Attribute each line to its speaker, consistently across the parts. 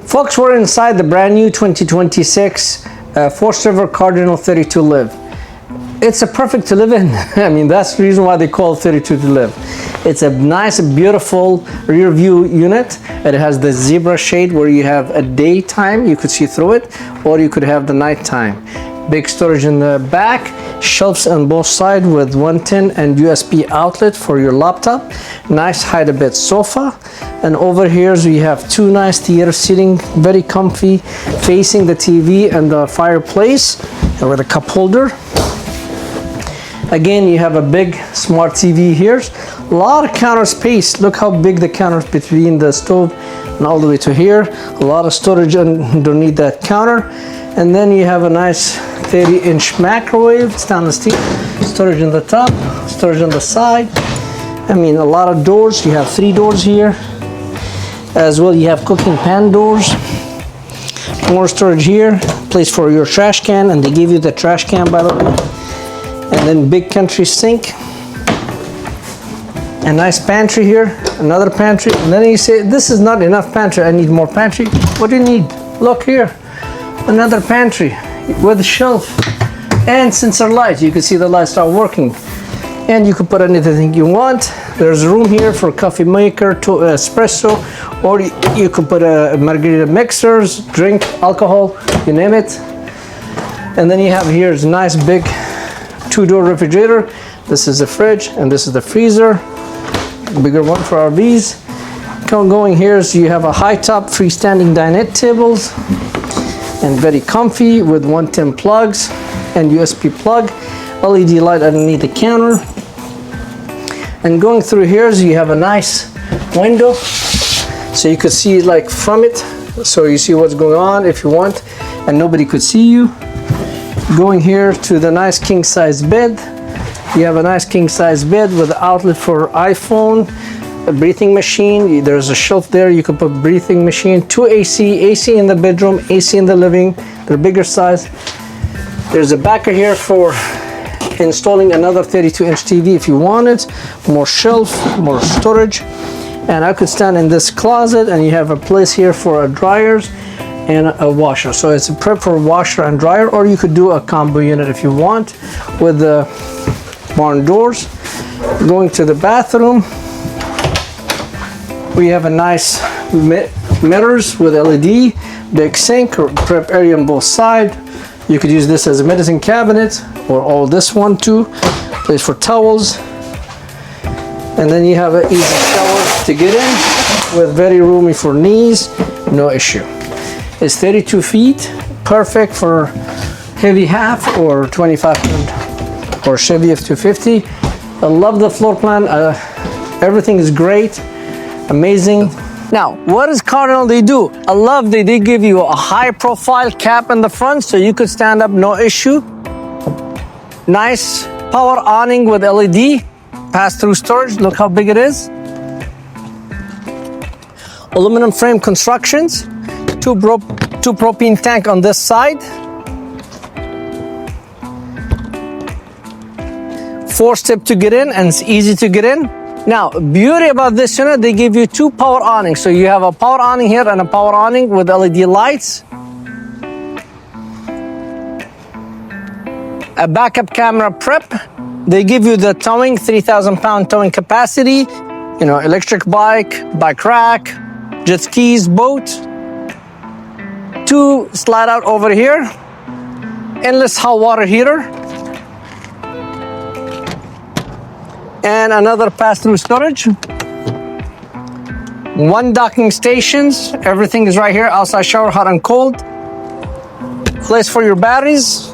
Speaker 1: Folks, we're inside the brand new 2026 Forest River Cardinal 32 Live. It's a perfect to live in. I mean, that's the reason why they call it 32 to live. It's a nice, beautiful rear view unit. It has the zebra shade where you have a daytime, you could see through it, or you could have the nighttime. Big storage in the back, shelves on both sides with 110 and USB outlet for your laptop. Nice hide-a-bed sofa. And over here we have two nice theater seating, very comfy, facing the TV and the fireplace, and with a cup holder. Again, you have a big smart TV here. A lot of counter space. Look how big the counter is between the stove and all the way to here. A lot of storage underneath that counter. And then you have a nice 30-inch microwave, stainless steel. Storage in the top, storage on the side. I mean, a lot of doors. You have 3 doors here. As well, you have cooking pan doors. More storage here. Place for your trash can, and they give you the trash can, by the way. And then big country sink, a nice pantry here, another pantry. And then you say, this is not enough pantry, I need more pantry. What do you need? Look here, another pantry with a shelf and sensor lights. You can see the lights start working, and you can put anything you want. There's room here for coffee maker, to espresso, or you could put a margarita mixers, drink, alcohol, you name it. And then you have here is a nice big 2-door refrigerator. This is the fridge and this is the freezer, bigger one for RVs. Going here is you have a high top freestanding dinette tables and very comfy with 110 plugs and USB plug, LED light underneath the counter. And going through here is you have a nice window so you could see like from it, so you see what's going on if you want and nobody could see you. Going here to the nice king size bed. You have a nice king size bed with an outlet for iPhone, a breathing machine. There's a shelf there, you can put breathing machine, 2 AC in the bedroom, AC in the living. They're bigger size. There's a backer here for installing another 32-inch TV if you want it. More shelf, more storage. And I could stand in this closet, and you have a place here for dryers and a washer. So it's a prep for washer and dryer, or you could do a combo unit if you want with the barn doors. Going to the bathroom, we have a nice mirrors with LED, big sink or prep area on both sides. You could use this as a medicine cabinet, or all this one too, place for towels. And then you have an easy shower to get in with very roomy for knees, no issue. It's 32 feet, perfect for heavy half or 25 or Chevy F250. I love the floor plan. Everything is great, amazing. Now, what does Cardinal they do? I love that they give you a high profile cap in the front so you could stand up, no issue. Nice power awning with LED, pass-through storage. Look how big it is. Aluminum frame constructions. Two propane tank on this side. 4-step to get in, and it's easy to get in. Now, beauty about this unit, they give you 2 power awnings. So you have a power awning here and a power awning with LED lights. A backup camera prep. They give you the towing, 3,000-pound towing capacity. You know, electric bike rack, jet skis, boat. 2 slide out over here, endless hot water heater, and another pass-through storage. 1 docking stations, everything is right here, outside shower, hot and cold. Place for your batteries.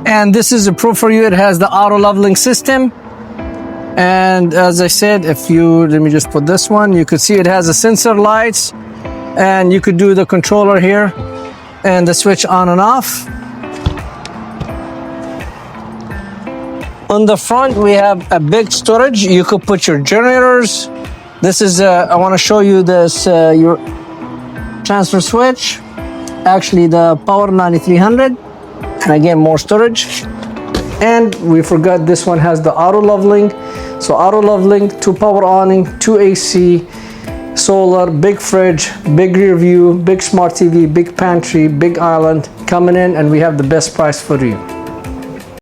Speaker 1: And this is approved for you, it has the auto leveling system. And as I said, if you, let me just put this one, you could see it has a sensor lights, and you could do the controller here and the switch on and off. On the front, we have a big storage. You could put your generators. This is, I want to show you this, your transfer switch. Actually, the Power 9300. And again, more storage. And we forgot this one has the auto leveling. So auto leveling, 2 power awning, 2 AC, solar, big fridge, big rear view, big smart TV, big pantry, big island coming in, and we have the best price for you.